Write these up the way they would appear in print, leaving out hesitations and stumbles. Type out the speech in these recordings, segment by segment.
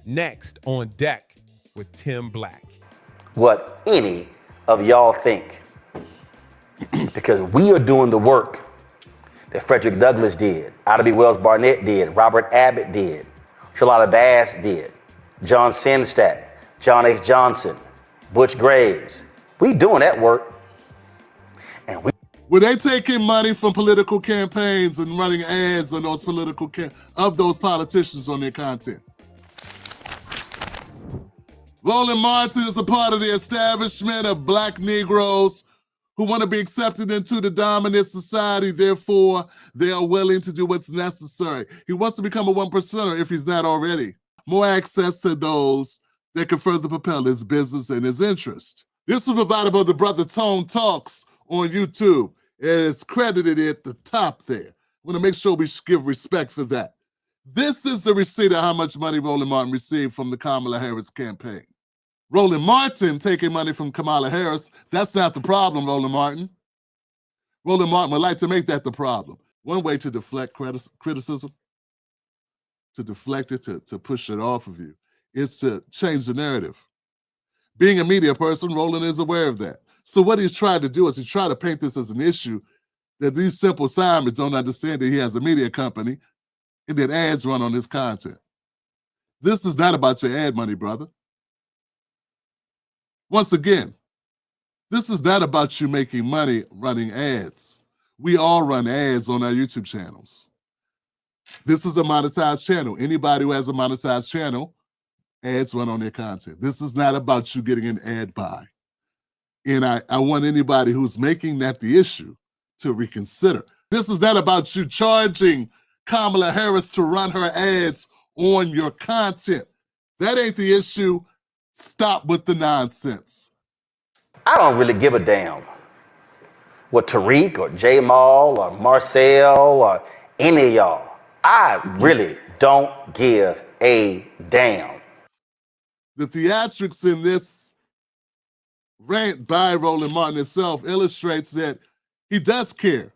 Next on deck with Tim Black. What any of y'all think, because we are doing the work that Frederick Douglass did, Ida B. Wells Barnett did, Robert Abbott did, Shalala Bass did, John Sinstadt, John H. Johnson, Butch Graves. We doing that work. And were they taking money from political campaigns and running ads on those those politicians on their content? Roland Martin is a part of the establishment of black Negroes who want to be accepted into the dominant society. Therefore, they are willing to do what's necessary. He wants to become a 1%er if he's not already. More access to those that can further propel his business and his interest. This was provided by the brother Tone Talks on YouTube. It's credited at the top there. I want to make sure we give respect for that. This is the receipt of how much money Roland Martin received from the Kamala Harris campaign. Roland Martin taking money from Kamala Harris, that's not the problem, Roland Martin. Roland Martin would like to make that the problem. One way to deflect criticism, to deflect it, to push it off of you, is to change the narrative. Being a media person, Roland is aware of that. So what he's trying to do is he's trying to paint this as an issue that these simple Simons don't understand that he has a media company and that ads run on his content. This is not about your ad money, brother. Once again, this is not about you making money running ads. We all run ads on our YouTube channels. This is a monetized channel. Anybody who has a monetized channel, ads run on their content. This is not about you getting an ad buy. And I want anybody who's making that the issue to reconsider. This is not about you charging Kamala Harris to run her ads on your content. That ain't the issue. Stop with the nonsense. I don't really give a damn what Tariq or Jamal or Marcel or any of y'all. I really don't give a damn. The theatrics in this rant by Roland Martin itself illustrates that he does care.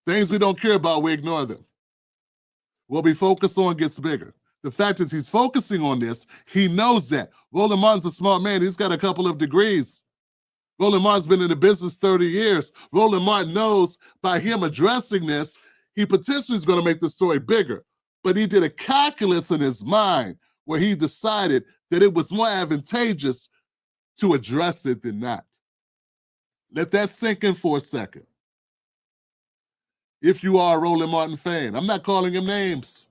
Things we don't care about, we ignore them. What we focus on gets bigger. The fact is he's focusing on this. He knows that. Roland Martin's a smart man. He's got a couple of degrees. Roland Martin's been in the business 30 years. Roland Martin knows by him addressing this, he potentially is going to make the story bigger. But he did a calculus in his mind where he decided that it was more advantageous to address it than not. Let that sink in for a second. If you are a Roland Martin fan, I'm not calling him names.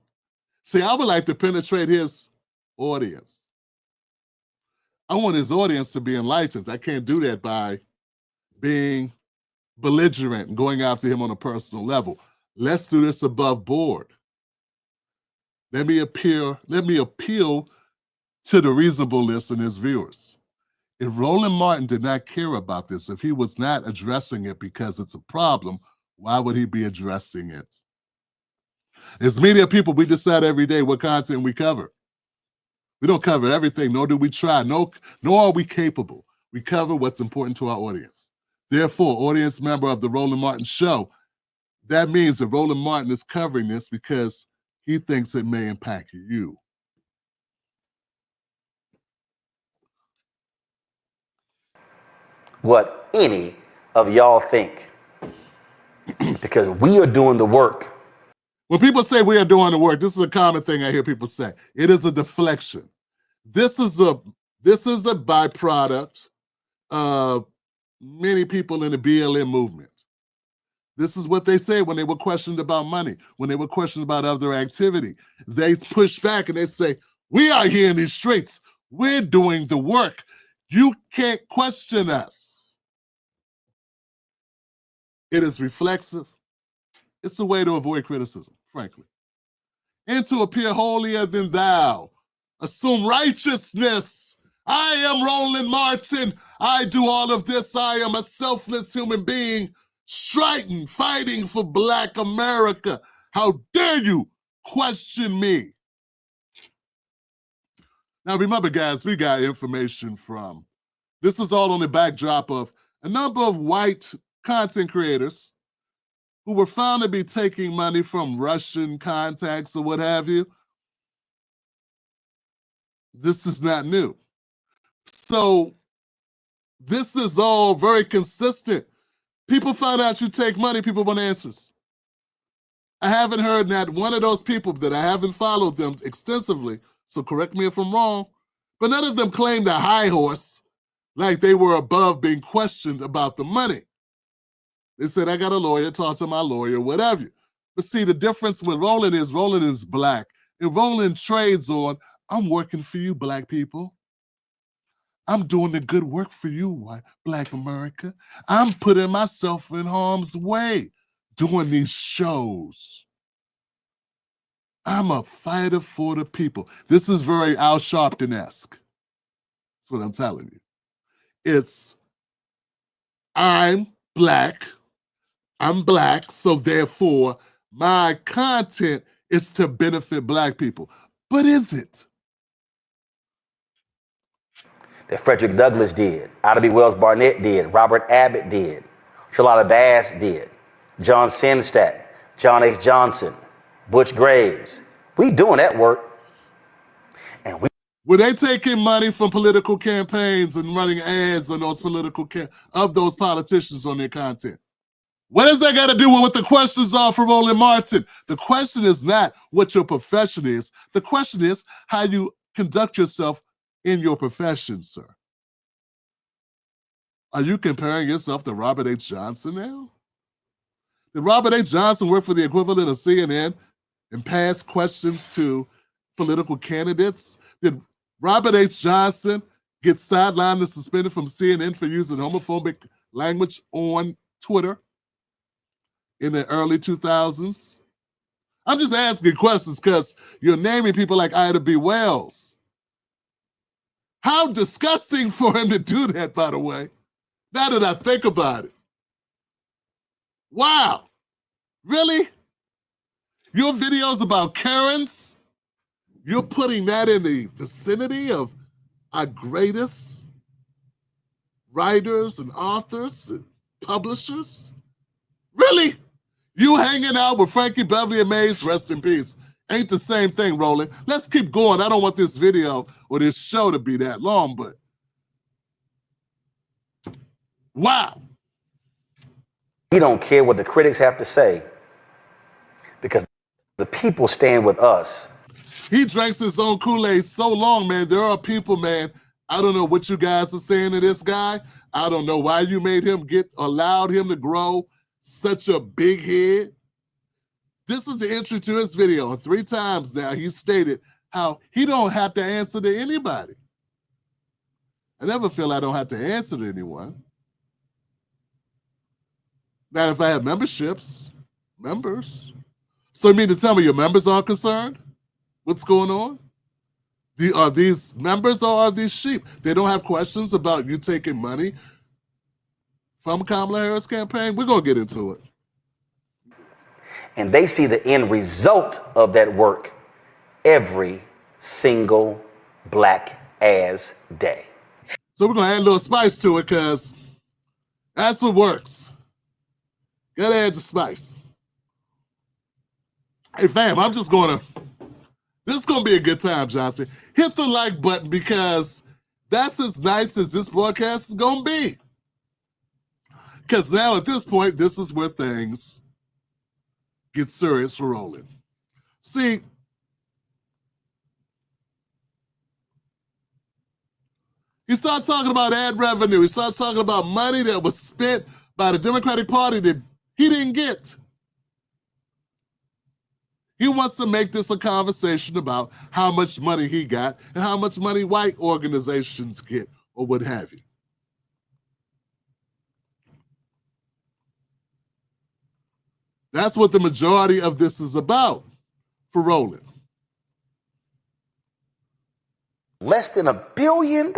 See, I would like to penetrate his audience. I want his audience to be enlightened. I can't do that by being belligerent and going after him on a personal level. Let's do this above board. Let me appeal to the reasonableness in his viewers. If Roland Martin did not care about this, if he was not addressing it because it's a problem, why would he be addressing it? As media people, we decide every day what content we cover. We don't cover everything, nor do we try, nor are we capable. We cover what's important to our audience. Therefore, audience member of the Roland Martin Show, that means that Roland Martin is covering this because he thinks it may impact you. What any of y'all think, because we are doing the work. When people say we are doing the work, this is a common thing I hear people say. It is a deflection. This is a byproduct of many people in the BLM movement. This is what they say when they were questioned about money, when they were questioned about other activity. They push back and they say, we are here in these streets. We're doing the work. You can't question us. It is reflexive. It's a way to avoid criticism, frankly. And to appear holier than thou. Assume righteousness. I am Roland Martin. I do all of this. I am a selfless human being, striking, fighting for Black America. How dare you question me? Now remember, guys, we got information from, this is all on the backdrop of a number of white content creators who were found to be taking money from Russian contacts or what have you. This is not new. So this is all very consistent. People find out you take money, people want answers. I haven't heard not one of those people that I haven't followed them extensively, so correct me if I'm wrong, but none of them claimed a high horse like they were above being questioned about the money. They said, I got a lawyer, talk to my lawyer, whatever. But see, the difference with Roland is black. And Roland trades on, I'm working for you, black people. I'm doing the good work for you, black America. I'm putting myself in harm's way doing these shows. I'm a fighter for the people. This is very Al Sharpton-esque. That's what I'm telling you. It's, I'm black, so therefore my content is to benefit black people. But is it? That Frederick Douglass did, Ida B. Wells Barnett did, Robert Abbott did, Shalala Bass did, John Sinstack, John H. Johnson, Butch Graves. We doing that work. And were they taking money from political campaigns and running ads on those those politicians on their content? What does that got to do with what the questions are for Roland Martin? The question is not what your profession is. The question is how you conduct yourself in your profession, sir. Are you comparing yourself to Robert H. Johnson now? Did Robert H. Johnson work for the equivalent of CNN and pass questions to political candidates? Did Robert H. Johnson get sidelined and suspended from CNN for using homophobic language on Twitter in the early 2000s? I'm just asking questions because you're naming people like Ida B. Wells. How disgusting for him to do that, by the way. Now that I think about it. Wow. Really? Your videos about Karens, you're putting that in the vicinity of our greatest writers and authors and publishers? Really? You hanging out with Frankie Beverly and Mays, rest in peace. Ain't the same thing, Roland. Let's keep going. I don't want this video or this show to be that long, but wow. We don't care what the critics have to say because the people stand with us. He drinks his own Kool-Aid so long, man. There are people, man, I don't know what you guys are saying to this guy. I don't know why you allowed him to grow such a big head. This is the entry to his video. 3 times now he stated how he don't have to answer to anybody. I never feel I don't have to answer to anyone. Now, if I have members. So you mean to tell me your members aren't concerned? What's going on? Are these members or are these sheep? They don't have questions about you taking money from Kamala Harris campaign? We're going to get into it. And they see the end result of that work every single black ass day. So we're going to add a little spice to it because that's what works. Gotta add the spice. Hey, fam, this is going to be a good time, Johnson. Hit the like button because that's as nice as this broadcast is going to be. Because now at this point, this is where things get serious for Roland. See, he starts talking about ad revenue. He starts talking about money that was spent by the Democratic Party that he didn't get. He wants to make this a conversation about how much money he got and how much money white organizations get or what have you. That's what the majority of this is about for Roland. Less than $1 billion.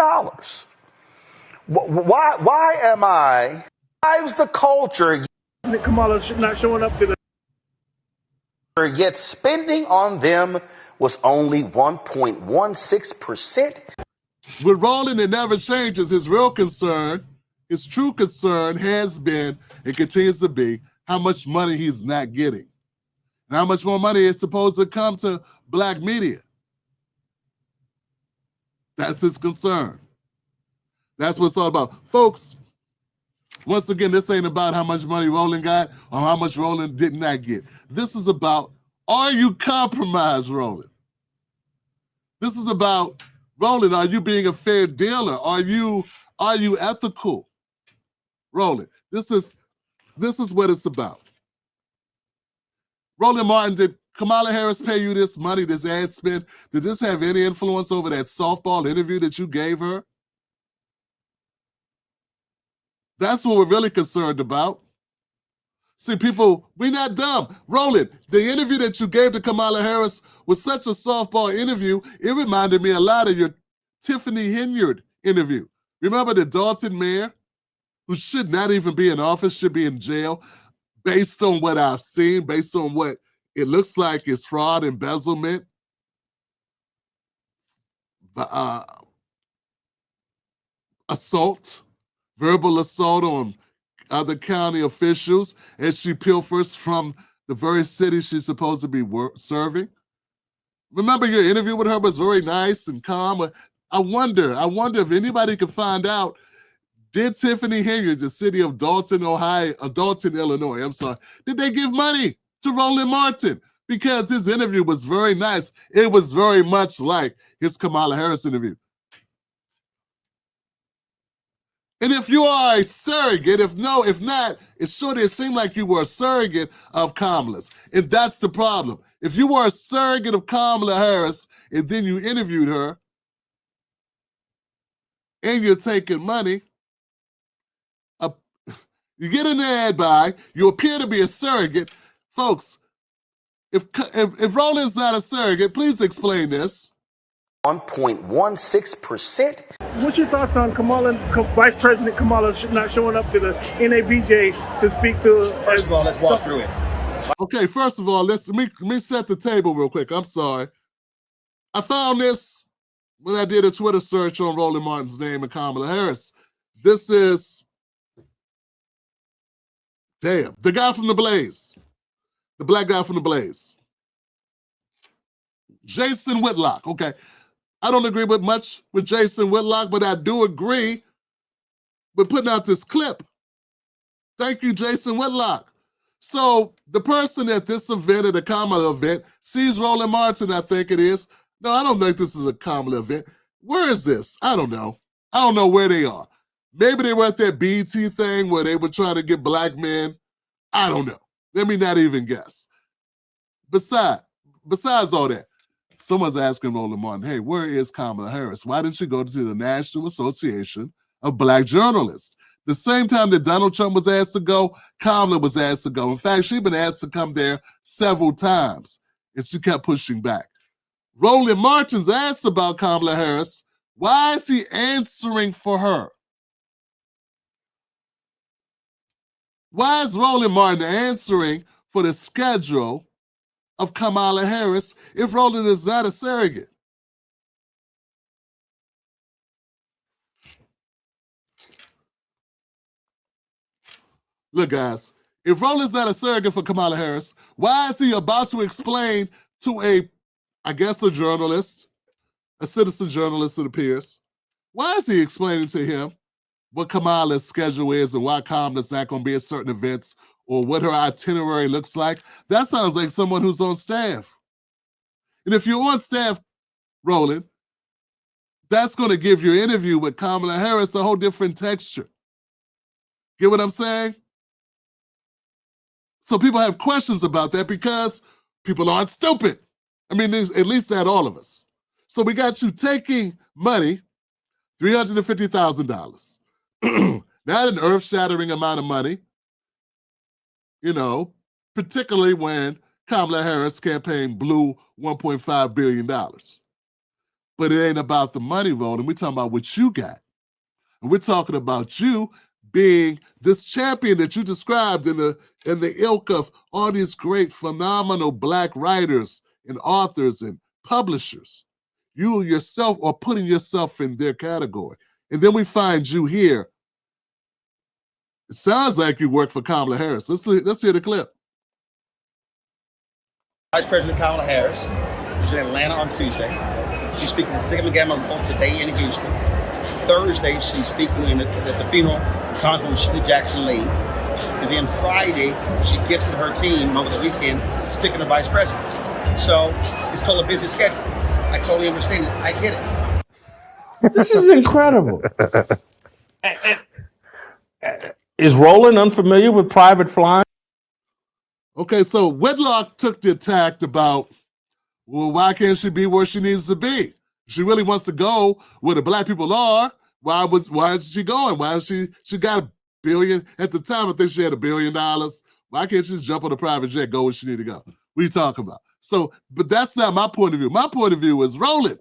Why am I? Drives the culture. Kamala not showing up to the. Yet spending on them was only 1.16%. With Roland, it never changes. His real concern, his true concern has been and continues to be how much money he's not getting. And how much more money is supposed to come to black media. That's his concern. That's what it's all about. Folks, once again, this ain't about how much money Roland got or how much Roland did not get. This is about, are you compromised, Roland? This is about, Roland, are you being a fair dealer? Are you ethical? Roland, this is what it's about. Roland Martin, did Kamala Harris pay you this money, this ad spend? Did this have any influence over that softball interview that you gave her? That's what we're really concerned about. See, people, we're not dumb. Roland, the interview that you gave to Kamala Harris was such a softball interview, it reminded me a lot of your Tiffany Henyard interview. Remember the Dalton mayor, who should not even be in office, should be in jail, based on what I've seen, based on what it looks like is fraud, embezzlement, assault, verbal assault on other county officials, as she pilfers from the very city she's supposed to be serving. Remember your interview with her was very nice and calm. I wonder if anybody can find out, did Tiffany Henyard, the city of Dalton, Illinois, did they give money to Roland Martin? Because his interview was very nice. It was very much like his Kamala Harris interview. And if you are a surrogate, if not, it sure did seem like you were a surrogate of Kamala's. And that's the problem. If you were a surrogate of Kamala Harris and then you interviewed her and you're taking money, you get an ad buy, you appear to be a surrogate. Folks, if Roland's not a surrogate, please explain this. 1.16%. What's your thoughts on Vice President Kamala not showing up to the NABJ to speak to? First of all, let's walk through it. Okay, first of all, let me set the table real quick. I'm sorry. I found this when I did a Twitter search on Roland Martin's name and Kamala Harris. This is, damn, the guy from The Blaze. The black guy from The Blaze. Jason Whitlock. Okay. I don't agree with much with Jason Whitlock, but I do agree with putting out this clip. Thank you, Jason Whitlock. So the person at this event, at the Kamala event, sees Roland Martin, I think it is. No, I don't think this is a Kamala event. Where is this? I don't know. I don't know where they are. Maybe they were at that BT thing where they were trying to get black men. I don't know. Let me not even guess. Besides all that, someone's asking Roland Martin, hey, where is Kamala Harris? Why didn't she go to the National Association of Black Journalists? The same time that Donald Trump was asked to go, Kamala was asked to go. In fact, she'd been asked to come there several times, and she kept pushing back. Roland Martin's asked about Kamala Harris. Why is he answering for her? Why is Roland Martin answering for the schedule of Kamala Harris if Roland is not a surrogate? Look, guys, if Roland's not a surrogate for Kamala Harris, why is he about to explain to a journalist, a citizen journalist, it appears, why is he explaining to him what Kamala's schedule is and why Kamala's not going to be at certain events or what her itinerary looks like? That sounds like someone who's on staff. And if you're on staff, Roland, that's going to give your interview with Kamala Harris a whole different texture. Get what I'm saying? So people have questions about that because people aren't stupid. I mean, at least not all of us. So we got you taking money, $350,000. Not an earth-shattering amount of money, you know, particularly when Kamala Harris' campaign blew $1.5 billion. But it ain't about the money, Roland. We're talking about what you got. And we're talking about you being this champion that you described in the ilk of all these great, phenomenal black writers and authors and publishers. You yourself are putting yourself in their category. And then we find you here. It sounds like you work for Kamala Harris. Let's hear the clip. Vice President Kamala Harris was in Atlanta on Tuesday. She's speaking at Sigma Gamma today in Houston. Thursday, she's speaking at the funeral of Congressman Sheila Jackson Lee. And then Friday, she gets with her team over the weekend, speaking to Vice President. So it's called a busy schedule. I totally understand it. I get it. This is incredible. Is Roland unfamiliar with private flying? Okay, so Whitlock took the attack about, well, why can't she be where she needs to be? She really wants to go where the black people are. Why is she going? Why is she got $1 billion at the time? I think she had $1 billion. Why can't she just jump on a private jet, go where she need to go? What are you talking about? So, but that's not my point of view. My point of view is Roland.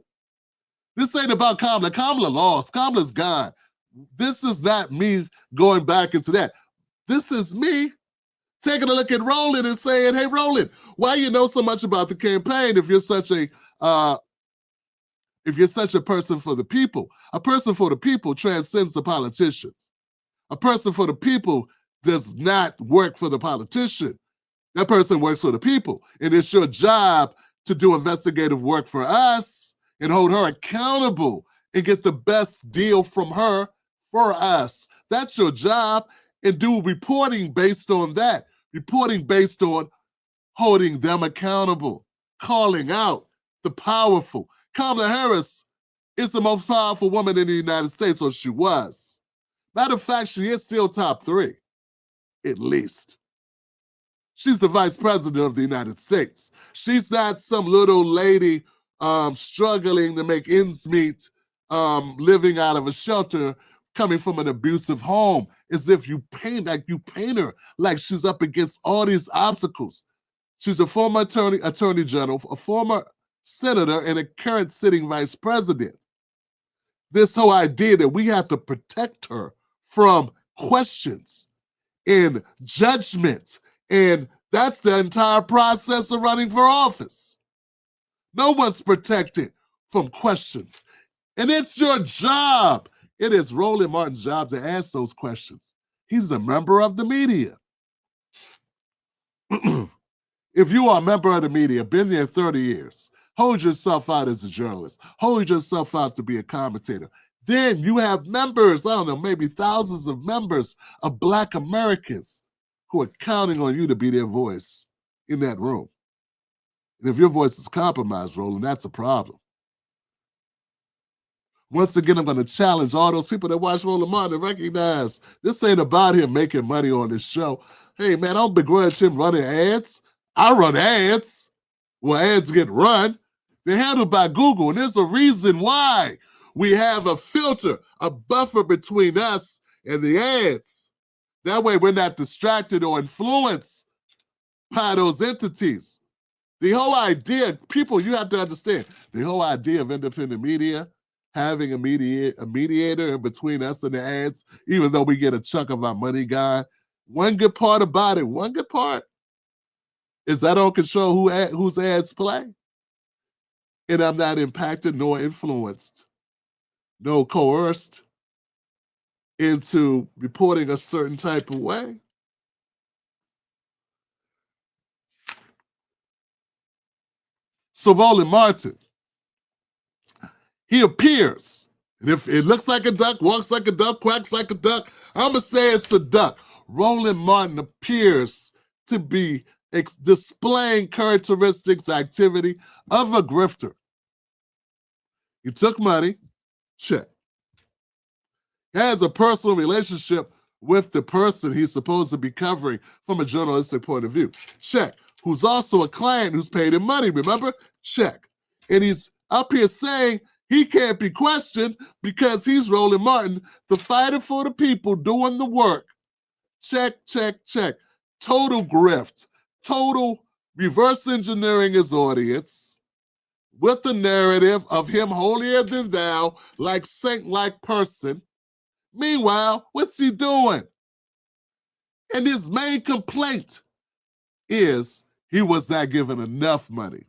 This ain't about Kamala. Kamala lost. Kamala's gone. This is not me going back into that. This is me taking a look at Roland and saying, hey, Roland, why you know so much about the campaign if you're such a person for the people? A person for the people transcends the politicians. A person for the people does not work for the politician. That person works for the people. And it's your job to do investigative work for us and hold her accountable and get the best deal from her for us. That's your job. And do reporting based on that. Reporting based on holding them accountable, calling out the powerful. Kamala Harris is the most powerful woman in the United States, or she was. Matter of fact, she is still top 3, at least. She's the vice president of the United States. She's not some little lady struggling to make ends meet, living out of a shelter, coming from an abusive home, as if you paint her like she's up against all these obstacles. She's a former attorney general, a former senator, and a current sitting vice president. This whole idea that we have to protect her from questions and judgments, and that's the entire process of running for office. No one's protected from questions. And it's your job. It is Roland Martin's job to ask those questions. He's a member of the media. If you are a member of the media, been there 30 years, hold yourself out as a journalist, hold yourself out to be a commentator. Then you have members, I don't know, maybe thousands of members of Black Americans who are counting on you to be their voice in that room. And if your voice is compromised, Roland, that's a problem. Once again, I'm going to challenge all those people that watch Roland Martin to recognize this ain't about him making money on this show. Hey, man, I don't begrudge him running ads. I run ads. Well, ads get run. They're handled by Google, and there's a reason why we have a filter, a buffer between us and the ads. That way we're not distracted or influenced by those entities. The whole idea, people, you have to understand, the whole idea of independent media, having a mediator in between us and the ads, even though we get a chunk of our money, guy, one good part about it, one good part, is I don't control whose ads play. And I'm not impacted nor influenced, nor coerced into reporting a certain type of way. So Roland Martin, he appears, and if it looks like a duck, walks like a duck, quacks like a duck, I'm going to say it's a duck. Roland Martin appears to be displaying characteristics, activity of a grifter. He took money, check. Has a personal relationship with the person he's supposed to be covering from a journalistic point of view, check. Who's also a client who's paid him money, remember? Check. And he's up here saying he can't be questioned because he's Roland Martin, the fighter for the people doing the work. Check, check, check. Total grift. Total reverse engineering his audience with the narrative of him holier than thou, like saint-like person. Meanwhile, what's he doing? And his main complaint is he was not given enough money.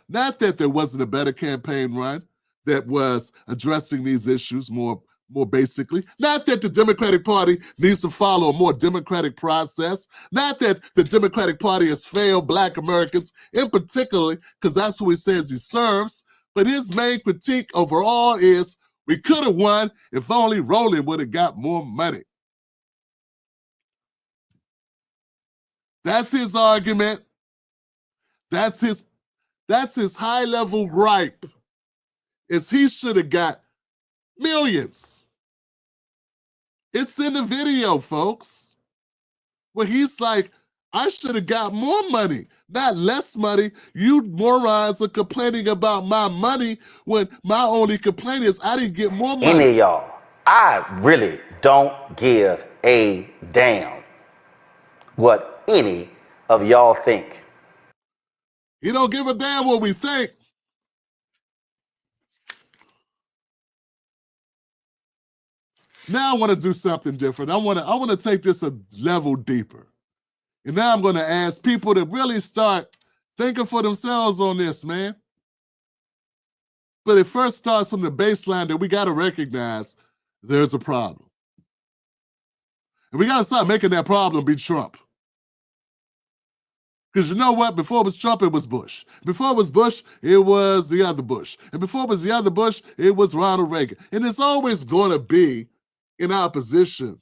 Not that there wasn't a better campaign run that was addressing these issues more basically. Not that the Democratic Party needs to follow a more democratic process. Not that the Democratic Party has failed Black Americans in particular, because that's who he says he serves. But his main critique overall is we could have won if only Roland would have got more money. That's his argument. That's his high-level gripe, is he should have got millions. It's in the video, folks, where he's like, I should have got more money, not less money. You morons are complaining about my money when my only complaint is I didn't get more money. Any of y'all, I really don't give a damn what any of y'all think. You don't give a damn what we think. Now I want to do something different. I want to take this a level deeper. And now I'm going to ask people to really start thinking for themselves on this, man. But it first starts from the baseline that we got to recognize there's a problem. And we got to start making that problem be Trump. Because you know what? Before it was Trump, it was Bush. Before it was Bush, it was the other Bush. And before it was the other Bush, it was Ronald Reagan. And it's always going to be in opposition,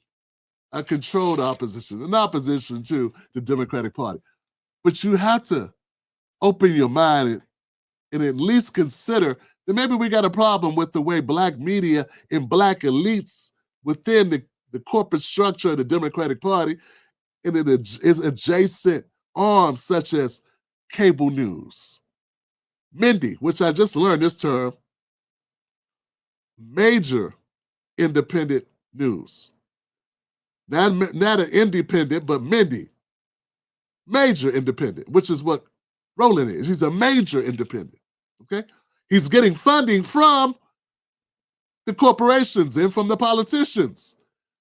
a controlled opposition, an opposition to the Democratic Party. But you have to open your mind and at least consider that maybe we got a problem with the way Black media and Black elites within the corporate structure of the Democratic Party and it is adjacent arms such as cable news. Mindy, which I just learned this term, major independent news. Not an independent, but Mindy, major independent, which is what Roland is. He's a major independent, okay? He's getting funding from the corporations and from the politicians,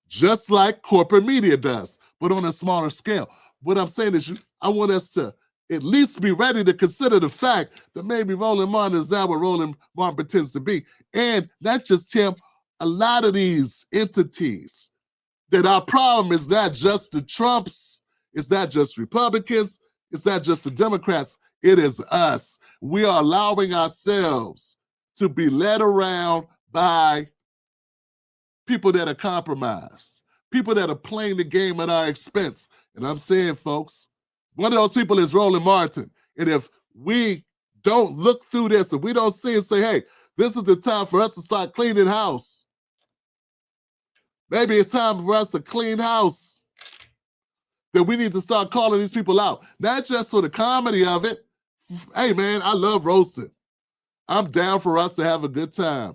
just like corporate media does, but on a smaller scale. What I'm saying is I want us to at least be ready to consider the fact that maybe Roland Martin is not what Roland Martin pretends to be. And not just him, a lot of these entities, that our problem is not just the Trumps, it's not just Republicans, it's not just the Democrats, it is us. We are allowing ourselves to be led around by people that are compromised, people that are playing the game at our expense. And I'm saying, folks, one of those people is Roland Martin. And if we don't look through this and we don't see and say, hey, this is the time for us to start cleaning house. Maybe it's time for us to clean house. That we need to start calling these people out. Not just for the comedy of it. Hey, man, I love roasting. I'm down for us to have a good time.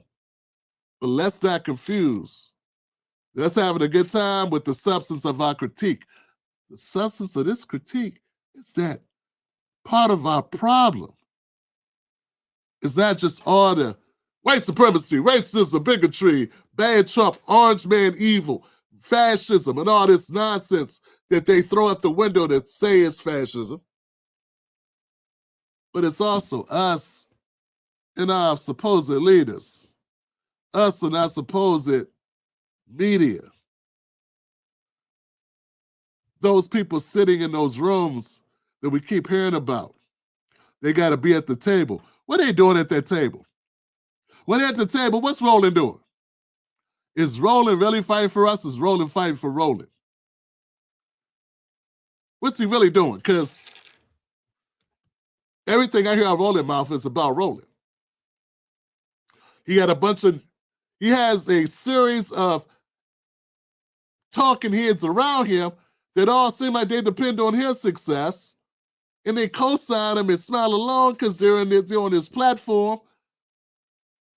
But let's not confuse. Let's having a good time with the substance of our critique. The substance of this critique is that part of our problem is not just all the white supremacy, racism, bigotry, bad Trump, orange man evil, fascism, and all this nonsense that they throw out the window that say is fascism. But it's also us and our supposed leaders, us and our supposed media. Those people sitting in those rooms that we keep hearing about, they got to be at the table. What are they doing at that table? When they're at the table, what's Roland doing? Is Roland really fighting for us? Is Roland fighting for Roland? What's he really doing? Because everything I hear out of Roland's mouth is about Roland. He has a series of talking heads around him that all seem like they depend on his success, and they co-sign him and smile along because they're on this platform.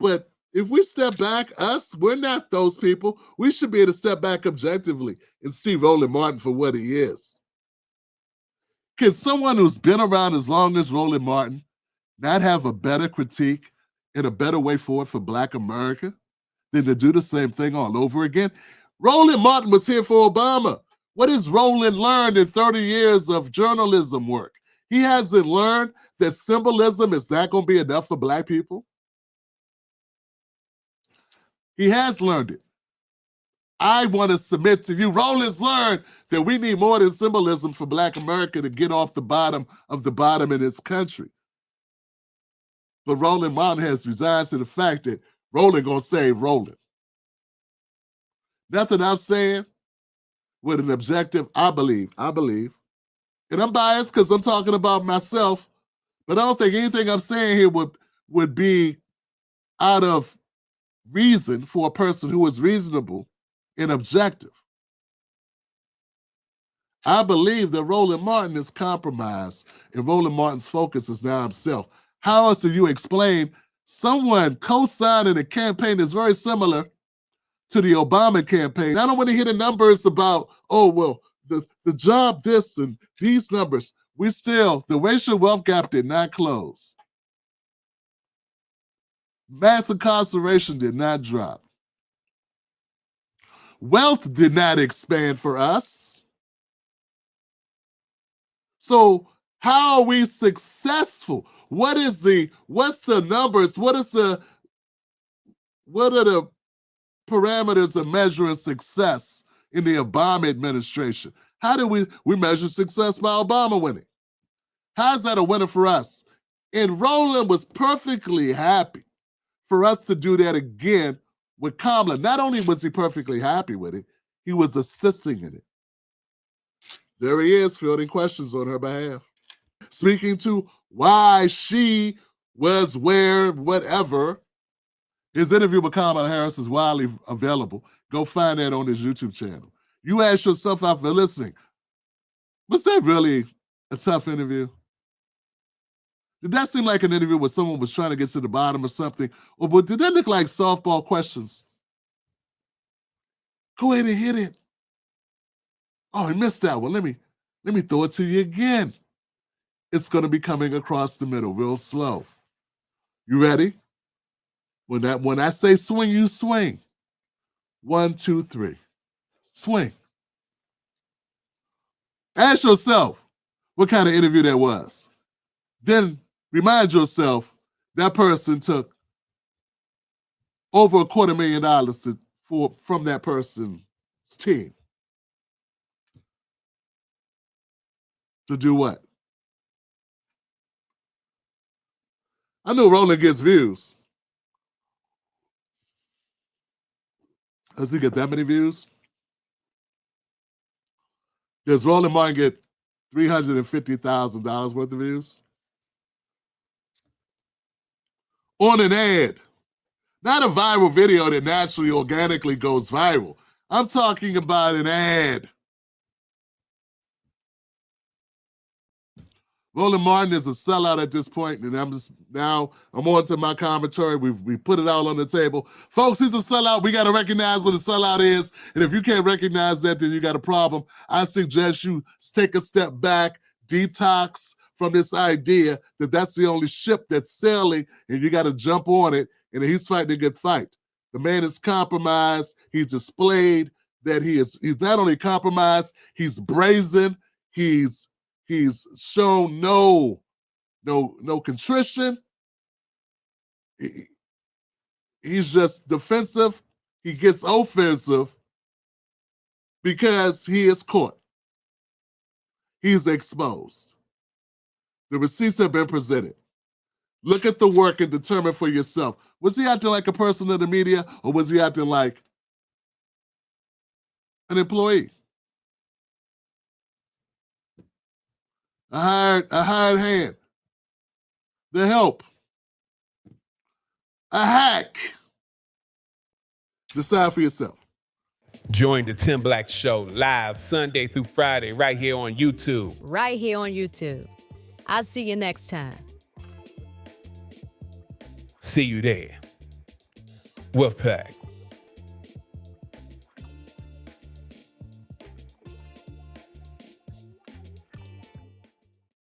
But if we step back, we're not those people. We should be able to step back objectively and see Roland Martin for what he is. Can someone who's been around as long as Roland Martin not have a better critique and a better way forward for Black America than to do the same thing all over again? Roland Martin was here for Obama. What has Roland learned in 30 years of journalism work? He hasn't learned that symbolism is not going to be enough for Black people. He has learned it. I want to submit to you, Roland's learned that we need more than symbolism for Black America to get off the bottom of the bottom in this country. But Roland Martin has resigned to the fact that Roland gonna save Roland. Nothing I'm saying with an objective, I believe, and I'm biased because I'm talking about myself, but I don't think anything I'm saying here would be out of reason for a person who is reasonable and objective. I believe that Roland Martin is compromised and Roland Martin's focus is now himself. How else do you explain someone co-signing a campaign that's very similar to the Obama campaign? I don't want to hear the numbers about, oh, well, the job this and these numbers. The racial wealth gap did not close. Mass incarceration did not drop. Wealth did not expand for us. So how are we successful? What's the numbers? What are the parameters of measuring success in the Obama administration? How do we measure success by Obama winning? How's that a winner for us? And Roland was perfectly happy for us to do that again with Kamala. Not only was he perfectly happy with it, he was assisting in it. There he is, fielding questions on her behalf. Speaking to why she was where, whatever. His interview with Kamala Harris is widely available. Go find that on his YouTube channel. You ask yourself after listening, was that really a tough interview? Did that seem like an interview where someone was trying to get to the bottom of something? Or did that look like softball questions? Go ahead and hit it. Oh, I missed that one. Let me throw it to you again. It's going to be coming across the middle real slow. You ready? When I say swing, you swing. 1, 2, 3. Swing. Ask yourself what kind of interview that was. Then remind yourself that person took over $250,000 from that person's team. To do what? I know Roland gets views. Does he get that many views? Does Roland Martin get $350,000 worth of views? On an ad. Not a viral video that naturally, organically goes viral. I'm talking about an ad. Roland Martin is a sellout at this point, and I'm on to my commentary. We put it all on the table. Folks, he's a sellout. We got to recognize what a sellout is, and if you can't recognize that, then you got a problem. I suggest you take a step back, detox from this idea that that's the only ship that's sailing, and you got to jump on it, and he's fighting a good fight. The man is compromised. He's displayed that he's not only compromised, he's brazen, he's shown no contrition. He's just defensive. He gets offensive because he is caught. He's exposed. The receipts have been presented. Look at the work and determine for yourself. Was he acting like a person of the media, or was he acting like an employee? A hired hand. The help. A hack. Decide for yourself. Join the Tim Black Show live Sunday through Friday right here on YouTube. Right here on YouTube. I'll see you next time. See you there. Wolfpack.